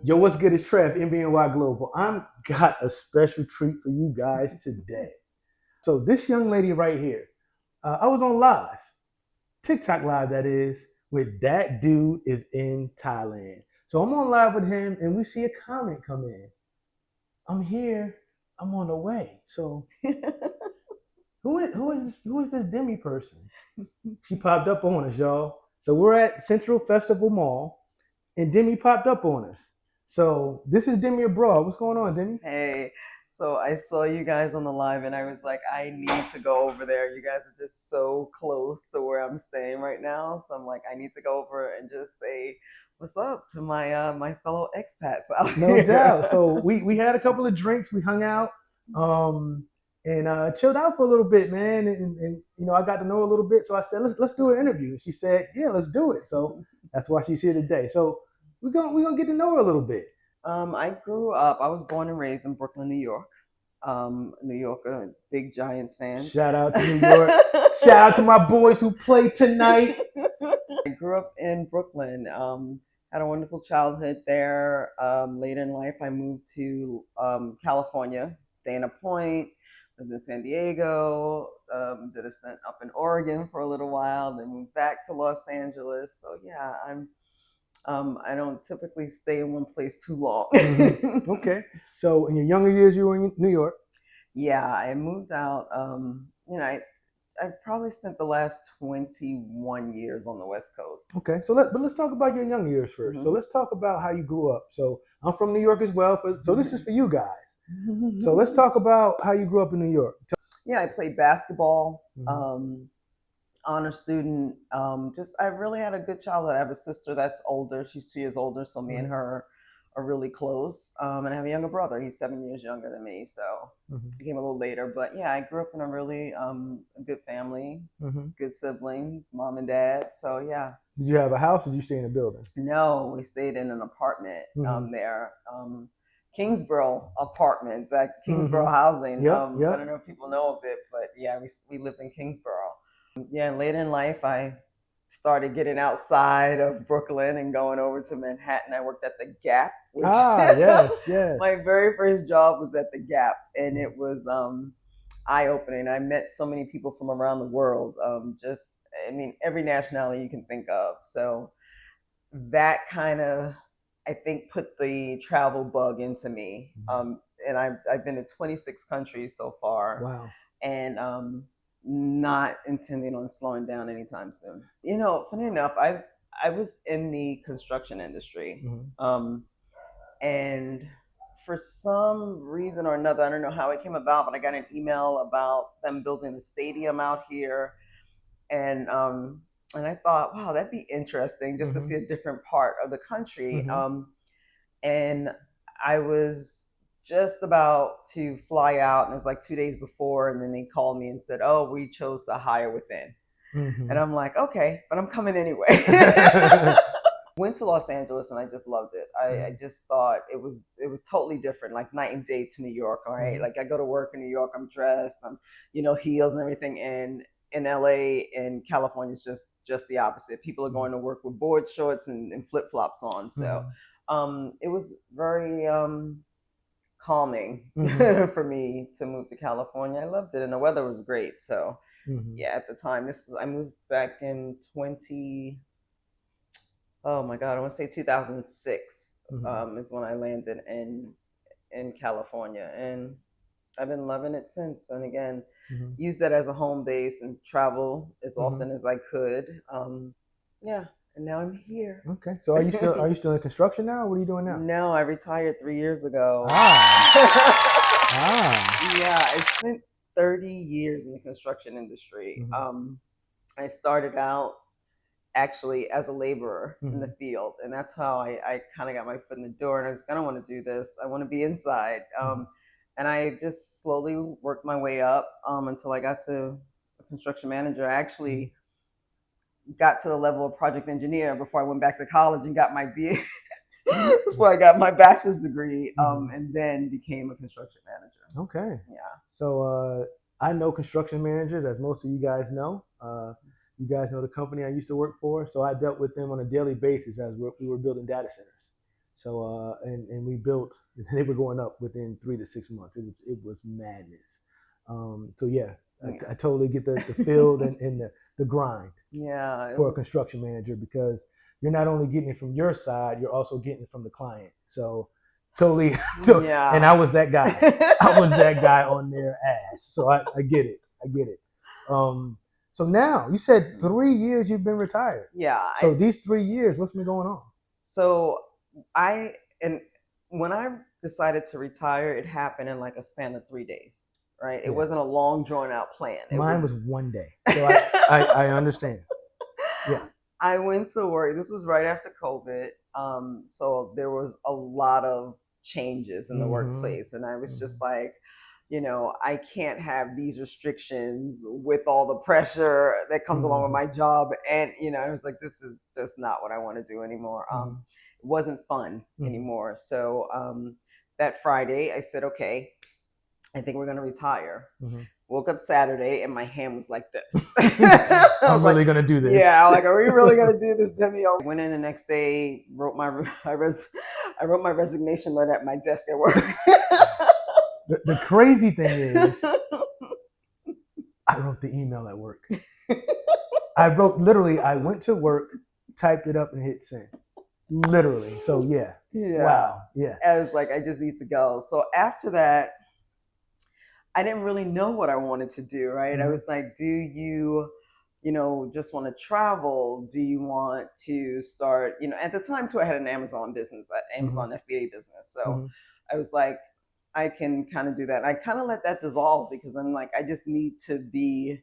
Yo, what's good? It's Trav, NBNYGlobal. I'm got a special treat for you guys today. So this young lady right here, I was on live, TikTok live that is, with that dude is in Thailand. So I'm on live with him, and we see a comment come in. I'm here. I'm on the way. So who is this Demi person? She popped up on us, y'all. So we're at Central Festival Mall, and Demi popped up on us. So this is Demi Abroad. What's going on, Demi? Hey, so I saw you guys on the live and I was like, I need to go over there. You guys are just so close to where I'm staying right now. So I'm like, I need to go over and just say what's up to my fellow expats out No doubt. here. So we had a couple of drinks, we hung out, and chilled out for a little bit, man. And I got to know her a little bit. So I said, let's do an interview. And she said, yeah, let's do it. So that's why she's here today. So we're gonna get to know her a little bit. I was born and raised in Brooklyn, New York. New York, a big Giants fan. Shout out to New York. Shout out to my boys who play tonight. I grew up in Brooklyn. Had a wonderful childhood there. Later in life, I moved to California, Dana Point, lived in San Diego, did a stint up in Oregon for a little while, then moved back to Los Angeles. So yeah, I don't typically stay in one place too long. Mm-hmm. Okay. So in your younger years, you were in New York. Yeah, I moved out. I probably spent the last 21 years on the West Coast. Okay. But let's talk about your younger years 1st. So Mhm. let's talk about how you grew up. So I'm from New York as well. So this is for you guys. So let's talk about how you grew up in New York. Yeah, I played basketball, Mm-hmm. honor student. Just I really had a good childhood. I have a sister that's older. She's 2 years older, so me and Right. her are really close. And I have a younger brother. He's 7 years younger than me, so Mm-hmm. he came a little later. But yeah, I grew up in a really good family, Mm-hmm. good siblings, mom and dad. So yeah. Did you have a house or did you stay in a building? No, we stayed in an apartment Mm-hmm. there. Kingsborough Apartments at Kingsborough Mm-hmm. Housing. Yep. I Yep. don't know if people know of it, but yeah, we lived in Kingsborough. Yeah, and later in life, I started getting outside of Brooklyn and going over to Manhattan. I worked at the Gap, which Ah, yes, yes. my very first job was at the Gap, and it was eye opening. I met so many people from around the world. I mean, every nationality you can think of. So that kind of, I think, put the travel bug into me. And I've been to 26 countries so far, Wow. and not intending on slowing down anytime soon. Funny enough, I was in the construction industry, Mm-hmm. and for some reason or another, I don't know how it came about, but I got an email about them building a stadium out here, and I thought, wow, that'd be interesting just to Mm-hmm. see a different part of the country. Mm-hmm. And I was just about to fly out, and it was like 2 days before, and then they called me and said, "Oh, we chose to hire within." And Mm-hmm. I'm like, "Okay, but I'm coming anyway." Went to Los Angeles and I just loved it. I just thought it was totally different, like night and day to New York. All right, Mm-hmm. like I go to work in New York, I'm dressed, I'm heels and everything, and in LA and California is just the opposite. People are going to work with board shorts and flip flops on. So Mm-hmm. it was very calming Mm-hmm. for me to move to California. I loved it, and the weather was great. So Mm-hmm. yeah, at the time, I moved back in 20. Oh my God, I want to say 2006 Mm-hmm. is when I landed in California, and I've been loving it since. And again, Mm-hmm. use that as a home base and travel as Mm-hmm. often as I could. Yeah, and now I'm here. Okay. So are you still in construction now? What are you doing now? No, I retired 3 years ago. Ah. Ah. Yeah, I spent 30 years in the construction industry. Mm-hmm. I started out actually as a laborer in Mm-hmm. the field, and that's how I kind of got my foot in the door. And I was gonna want to do this. I want to be inside, Mm-hmm. and I just slowly worked my way up until I got to a construction manager. I actually got to the level of project engineer before I went back to college and got my BA. Before I got my bachelor's degree, Mm-hmm. and then became a construction manager. Okay. Yeah. So I know construction managers, as most of you guys know. You guys know the company I used to work for. So I dealt with them on a daily basis as we were building data centers. So and we built. They were going up within 3 to 6 months. It was madness. So yeah, I totally get the field and the grind Yeah, for a construction manager, because you're not only getting it from your side, you're also getting it from the client. So totally. Yeah. And I was that guy. I was that guy on their ass. So I get it. I get it. So now you said 3 years you've been retired. Yeah. So these 3 years, what's been going on? So when I decided to retire, it happened in like a span of 3 days. Right? It wasn't a long drawn out plan. Mine was 1 day. So I understand. Yeah. I went to work. This was right after COVID. So there was a lot of changes in the workplace. And I was just like, I can't have these restrictions with all the pressure that comes along with my job. And, I was like, this is just not what I want to do anymore. It wasn't fun anymore. So that Friday, I said, okay, I think we're going to retire. Woke up Saturday and my hand was like this. I'm really going to do this. Yeah, like, are we really going to do this, Demi? I went in the next day, wrote my resignation letter at my desk at work. The crazy thing is, I wrote the email at work. I went to work, typed it up, and hit send. Literally. So yeah. Wow. Yeah. I was like, I just need to go. So after that, I didn't really know what I wanted to do, right? I was like, do you just want to travel? Do you want to start, at the time too, I had an Amazon business, Amazon FBA business. So I was like, I can kind of do that. And I kind of let that dissolve, because I'm like, I just need to be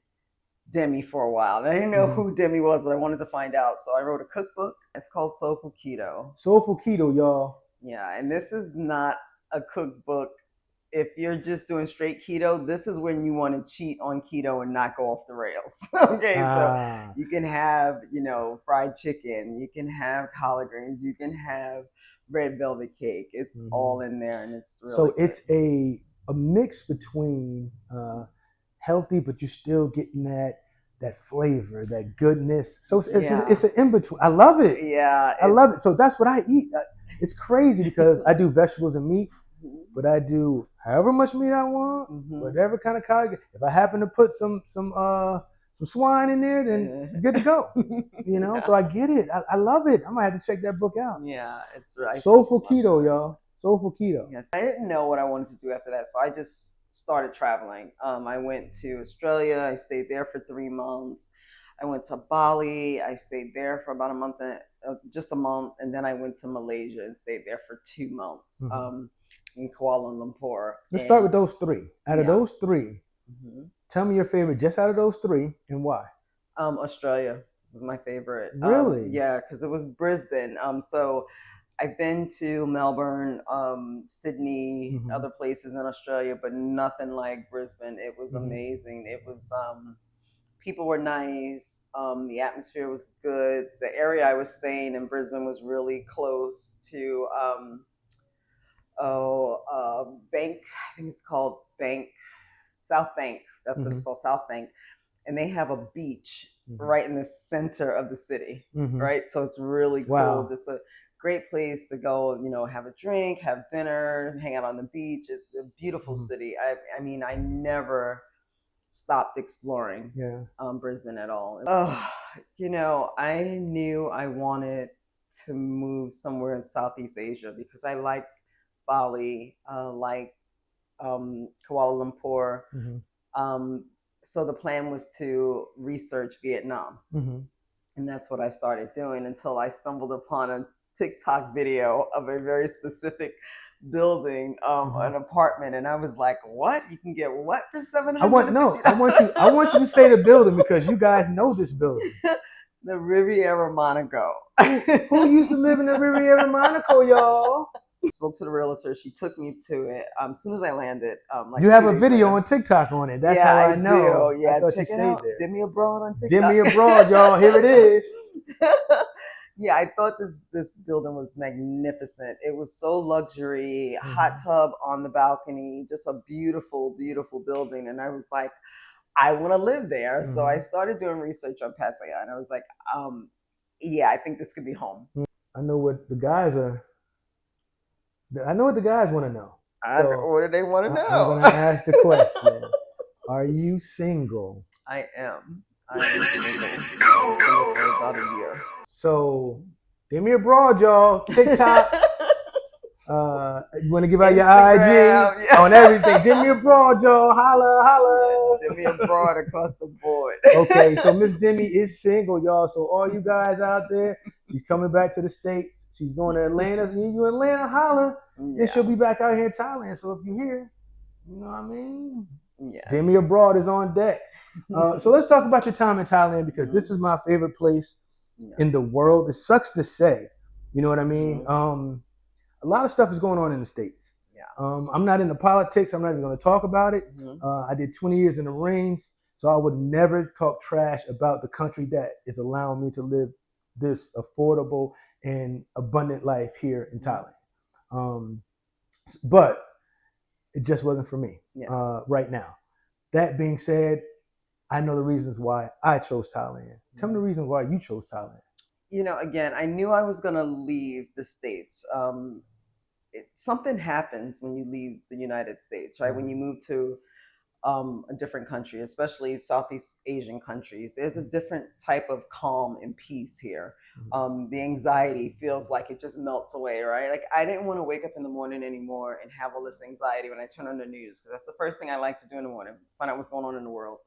Demi for a while. And I didn't know who Demi was, but I wanted to find out. So I wrote a cookbook. It's called Soulful Keto. Soulful Keto, y'all. Yeah. And this is not a cookbook. If you're just doing straight keto, this is when you want to cheat on keto and not go off the rails. Okay, so you can have, fried chicken, you can have collard greens, you can have red velvet cake. It's all in there, and it's really so good. It's a mix between healthy, but you're still getting that flavor, that goodness. So it's an in between. I love it. Yeah, I love it. So that's what I eat. It's crazy because I do vegetables and meat. But I do however much meat I want, whatever kind of collard. If I happen to put some swine in there, then good to go. So I get it. I love it. I might have to check that book out. Yeah, it's right. Soulful Keto, y'all. Soulful Keto. Yeah. I didn't know what I wanted to do after that, so I just started traveling. I went to Australia. I stayed there for 3 months. I went to Bali. I stayed there for about just a month, and then I went to Malaysia and stayed there for 2 months. In Kuala Lumpur. Let's start with those 3. Out of those 3, tell me your favorite just out of those 3 and why. Australia was my favorite. Really? Yeah, because it was Brisbane. So I've been to Melbourne, Sydney, other places in Australia, but nothing like Brisbane. It was amazing. It was people were nice. The atmosphere was good. The area I was staying in Brisbane was really close to Bank. I think it's called South Bank. That's what it's called, South Bank. And they have a beach right in the center of the city, right? So it's really cool. Just a great place to go, have a drink, have dinner, hang out on the beach. It's a beautiful city. I mean, I never stopped exploring Brisbane at all. I knew I wanted to move somewhere in Southeast Asia because I liked Bali, liked Kuala Lumpur. So the plan was to research Vietnam. And that's what I started doing until I stumbled upon a TikTok video of a very specific building, an apartment. And I was like, what? You can get what for $750? I want you to say the building because you guys know this building. The Riviera Monaco. Who used to live in the Riviera Monaco, y'all? Spoke to the realtor. She took me to it as soon as I landed. You have a video on TikTok on it. That's how I know. Do. Yeah, I thought check you it out. there. Demi Abroad on TikTok. Demi Abroad, y'all. Here it is. Yeah, I thought this building was magnificent. It was so luxury, hot tub on the balcony, just a beautiful, beautiful building. And I was like, I want to live there. So I started doing research on Pattaya, and I was like, yeah, I think this could be home. I know what the guys are I know what the guys want to know. So what do they want to know? I'm going to ask the question. Are you single? I am. I am single for about a year. So, Demi Abroad, y'all. TikTok. You want to give out your Instagram, IG on everything. Demi Abroad, y'all. Holla, holla. Demi Abroad across the board. Okay, so Miss Demi is single, y'all. So all you guys out there, she's coming back to the States. She's going to Atlanta. So you Atlanta, holla. And she'll be back out here in Thailand. So if you're here, you know what I mean? Yeah. Demi Abroad is on deck. So let's talk about your time in Thailand, because this is my favorite place in the world. It sucks to say, you know what I mean? A lot of stuff is going on in the States. Yeah. I'm not into politics. I'm not even going to talk about it. I did 20 years in the Marines, so I would never talk trash about the country that is allowing me to live this affordable and abundant life here in Thailand. But it just wasn't for me right now. That being said, I know the reasons why I chose Thailand. Tell me the reasons why you chose Thailand. You know, again, I knew I was going to leave the States. Something happens when you leave the United States, right? When you move to a different country, especially Southeast Asian countries, there's a different type of calm and peace here. The anxiety feels like it just melts away, right? Like I didn't want to wake up in the morning anymore and have all this anxiety when I turn on the news, because that's the first thing I like to do in the morning, find out what's going on in the world.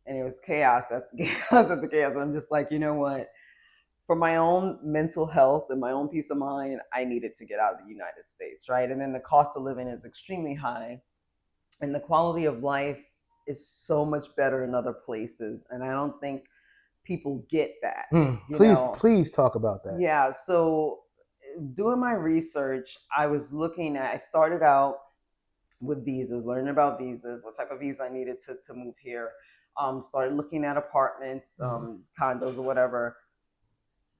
And it was chaos after chaos after chaos. And I'm just like, you know what? For my own mental health and my own peace of mind, I needed to get out of the United States, right? And then the cost of living is extremely high, and the quality of life is so much better in other places. And I don't think people get that. Please talk about that. Yeah. So doing my research, I started out with visas, learning about visas, what type of visa I needed to move here. Started looking at apartments, condos or whatever.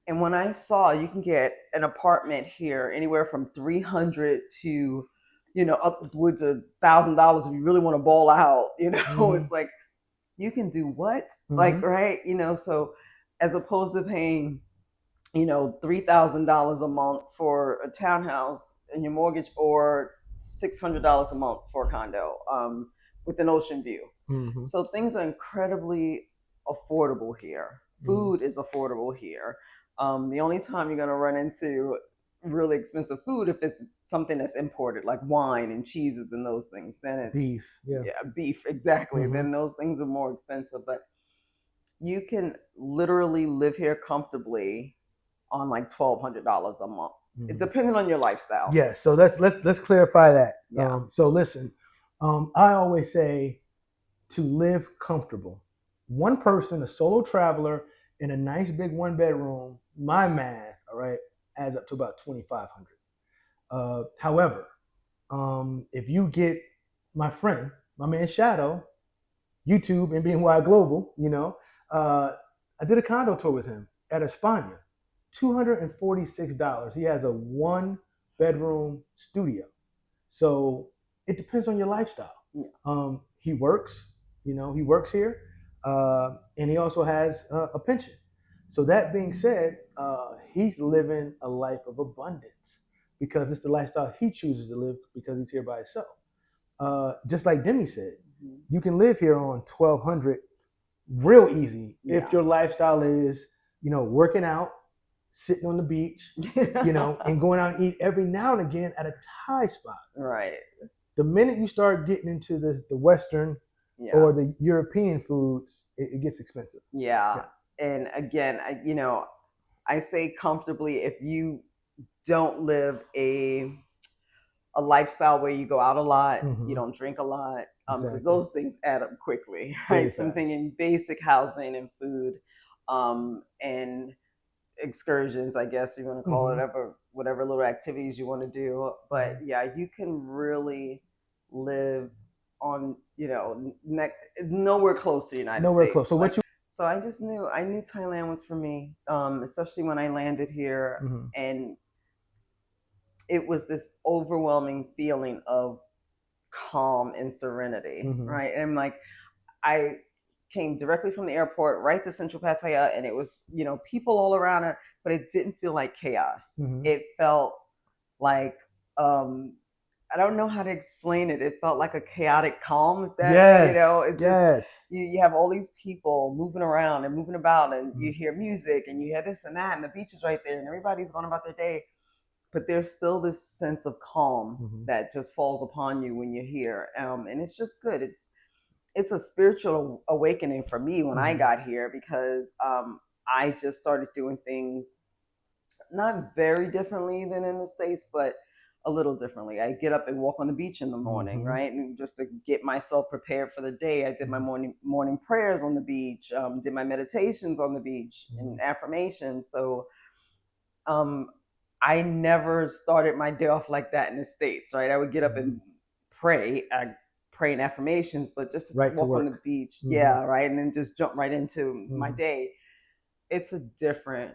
And when I saw you can get an apartment here anywhere from $300 to, upwards of $1,000 if you really want to ball out, it's like, you can do what? Like, right? So as opposed to paying, $3,000 a month for a townhouse and your mortgage, or $600 a month for a condo with an ocean view. So things are incredibly affordable here. Food is affordable here. The only time you're going to run into really expensive food if it's something that's imported, like wine and cheeses and those things, then it's beef. Beef, exactly. Then those things are more expensive. But you can literally live here comfortably on like $1,200 a month. It depending on your lifestyle. Yeah. So let's clarify that. So listen, I always say to live comfortable. One person, a solo traveler in a nice big 1-bedroom, my math, all right, adds up to about $2,500. However, if you get my friend, my man Shadow, YouTube, NBNYGlobal, I did a condo tour with him at España, $246. He has a 1-bedroom studio. So it depends on your lifestyle. He works, he works here, and he also has a pension. So that being said, he's living a life of abundance because it's the lifestyle he chooses to live because he's here by himself. Just like Demi said, you can live here on $1,200 real easy if your lifestyle is, working out, sitting on the beach, and going out and eat every now and again at a Thai spot. Right. The minute you start getting into the Western or the European foods, it gets expensive. Yeah. And again, I say comfortably if you don't live a lifestyle where you go out a lot, you don't drink a lot, because those things add up quickly, right? Something in basic housing and food, and excursions, I guess you want to call it, whatever little activities you want to do. But yeah, you can really live on, nowhere close to the United States. Nowhere close. So So I knew Thailand was for me, especially when I landed here, and it was this overwhelming feeling of calm and serenity, right? And I'm like, I came directly from the airport right to Central Pattaya, and it was, people all around it, but it didn't feel like chaos. It felt like I don't know how to explain it. It felt like a chaotic calm. If that, Yes, it just, yes. you have all these people moving around and moving about, and you hear music and you hear this and that, and the beach is right there, and everybody's going about their day. But there's still this sense of calm that just falls upon you when you're here, and it's just good. It's a spiritual awakening for me when I got here, because I just started doing things not very differently than in the States, but a little differently. I get up and walk on the beach in the morning, right? And just to get myself prepared for the day, I did my morning prayers on the beach, did my meditations on the beach and affirmations. So I never started my day off like that in the States, right? I would get up and pray. I pray in affirmations, but just to walk on the beach, yeah, right? And then just jump right into my day. It's a different,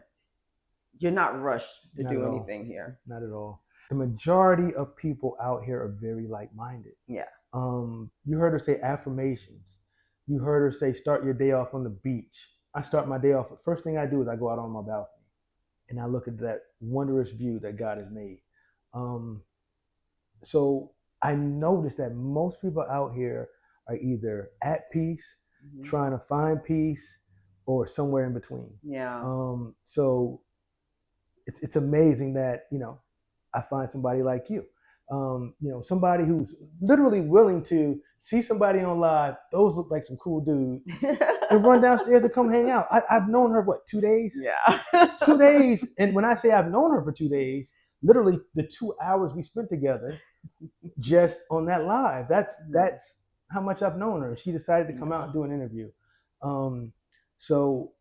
you're not rushed to do anything here. Not at all. The majority of people out here are very like-minded. Yeah. You heard her say affirmations. You heard her say start your day off on the beach. I start my day off. First thing I do is I go out on my balcony and I look at that wondrous view that God has made. So I noticed that most people out here are either at peace, trying to find peace, or somewhere in between. Yeah. So it's amazing that, I find somebody like you, somebody who's literally willing to see somebody on live. Those look like some cool dudes, and run downstairs to come hang out. I've known her, 2 days? Yeah. 2 days. And when I say I've known her for 2 days, literally the 2 hours we spent together just on that live, that's how much I've known her. She decided to come out and do an interview. So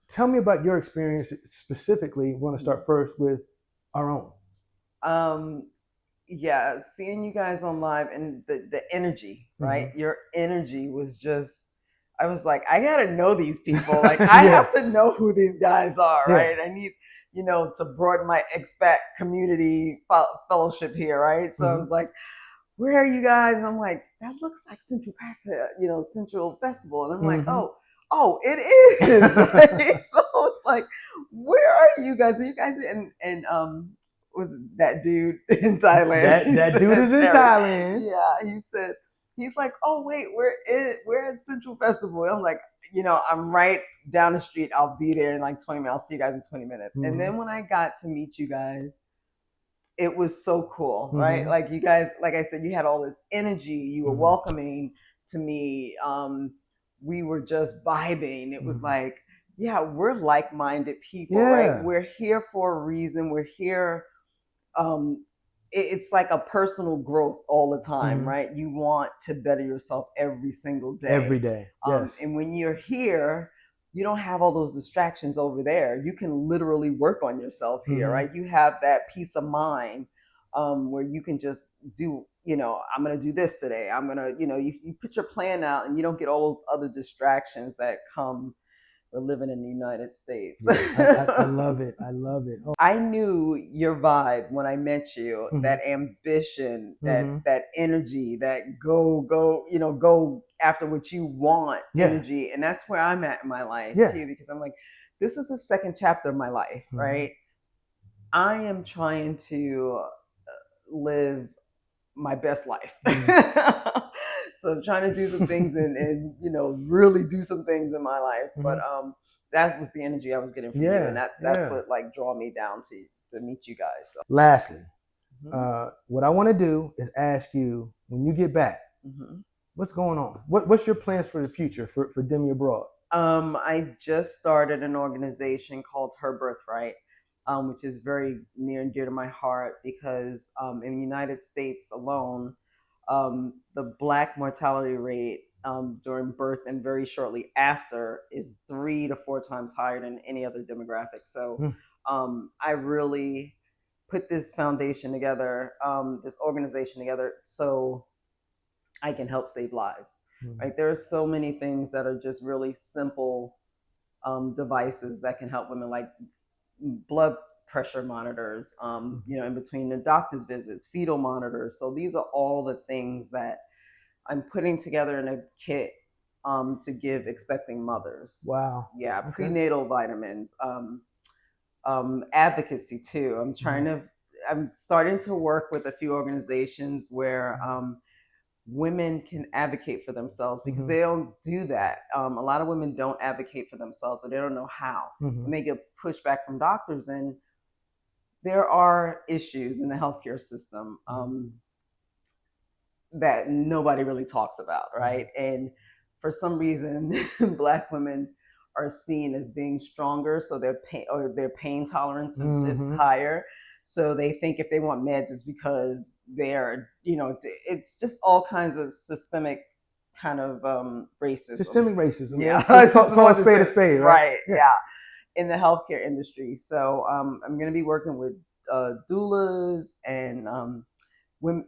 tell me about your experience specifically. We want to start first with our own. Yeah, seeing you guys on live and the energy, right? Your energy was just, I was like, I gotta know these people. Like, I have to know who these guys are, right? I need, to broaden my expat community fellowship here, right? So I was like, where are you guys? And I'm like, that looks like Central Central Festival. And I'm like, oh, it is, right? So it's like, where are you guys? Are you guys and was that dude in Thailand? That dude is in Thailand. Yeah, he's like, oh wait, we're at Central Festival. I'm like, I'm right down the street. I'll be there in like 20 minutes. I'll see you guys in 20 minutes. And then when I got to meet you guys, it was so cool, right? Like, you guys, like I said, you had all this energy. You were welcoming to me. We were just vibing. It was like, yeah, we're like-minded people, right? We're here for a reason. We're here. It's like a personal growth all the time, right? You want to better yourself every single day. Every day, yes. And when you're here, you don't have all those distractions over there. You can literally work on yourself here, right? You have that peace of mind where you can just do, I'm going to do this today. I'm going to, you put your plan out, and you don't get all those other distractions that come with living in the United States. I love it. I love it. I knew your vibe when I met you, that ambition, that energy, that go after what you want energy. And that's where I'm at in my life too, because I'm like, this is the second chapter of my life, right? I am trying to live my best life. So I'm trying to do some things and really do some things in my life. But that was the energy I was getting from you, and that's what like draw me down to meet you guys. So. Lastly, what I want to do is ask you, when you get back, what's going on? What's your plans for the future for Demi Abroad? I just started an organization called Her Birthright, which is very near and dear to my heart, because in the United States alone, the Black mortality rate during birth and very shortly after is 3 to 4 times higher than any other demographic. So I really put this foundation together, this organization together, so I can help save lives. Right? There are so many things that are just really simple devices that can help women, like blood pressure monitors, in between the doctor's visits, fetal monitors. So these are all the things that I'm putting together in a kit to give expecting mothers. Wow. Yeah, prenatal vitamins, advocacy too. I'm trying to I'm starting to work with a few organizations where women can advocate for themselves, because they don't do that. A lot of women don't advocate for themselves, or they don't know how. And they get pushback from doctors, and there are issues in the healthcare system that nobody really talks about, right? And for some reason, Black women are seen as being stronger, so their pain tolerance is higher. So they think if they want meds, it's because they're, it's just all kinds of systemic kind of racism. Systemic racism. Yeah. Call a spade a spade, right? Right, yeah. In the healthcare industry. So I'm going to be working with doulas and women,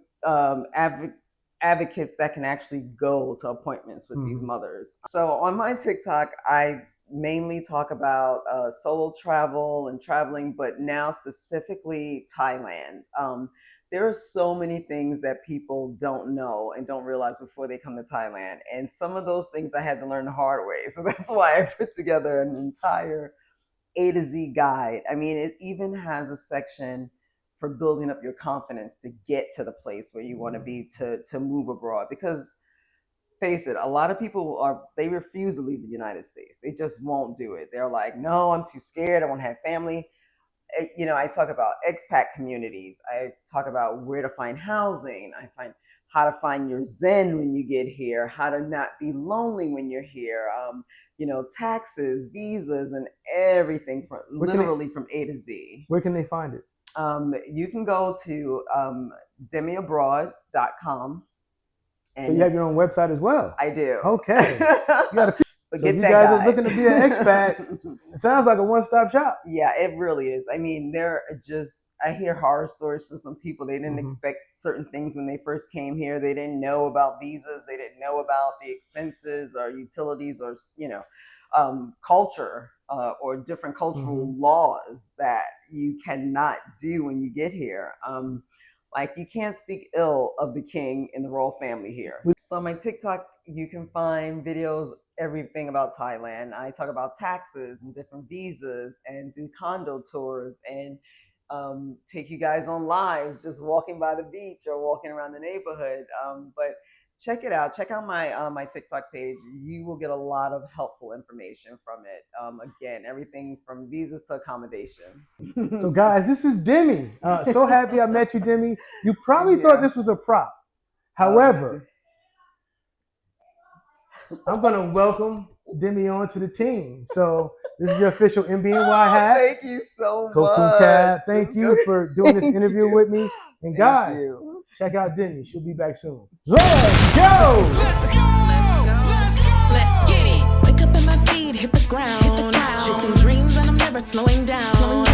advocates that can actually go to appointments with these mothers. So on my TikTok, I mainly talk about solo travel and traveling, but now specifically Thailand. There are so many things that people don't know and don't realize before they come to Thailand. And some of those things I had to learn the hard way. So that's why I put together an entire A to Z guide. I mean, it even has a section for building up your confidence to get to the place where you want to be to move abroad. Because face it, a lot of people they refuse to leave the United States. They just won't do it. They're like, no, I'm too scared. I won't have family. I talk about expat communities. I talk about where to find housing. I find how to find your zen when you get here, how to not be lonely when you're here, taxes, visas, and everything from A to Z. Where can they find it? You can go to DemiAbroad.com. So you have your own website as well? I do. Okay. So you guys are looking to be an expat. It sounds like a one-stop shop. Yeah, it really is. I mean, I hear horror stories from some people. They didn't expect certain things when they first came here. They didn't know about visas. They didn't know about the expenses or utilities or, culture or different cultural laws that you cannot do when you get here. Like, you can't speak ill of the king in the royal family here. So on my TikTok, you can find videos, everything about Thailand. I talk about taxes and different visas and do condo tours and take you guys on lives, just walking by the beach or walking around the neighborhood. But check it out. Check out my TikTok page. You will get a lot of helpful information from it. Again, everything from visas to accommodations. So guys, this is Demi. So happy I met you, Demi. You probably thought this was a prop. However, I'm going to welcome Demi onto the team. So this is your official NBNY hat. Thank you so much. Cap. Thank you for doing this interview with me. And guys, check out Demi. She'll be back soon. Let's go! Let's go! Let's get it. Wake up in my feet, hit the ground. Chasing dreams and I'm never slowing down.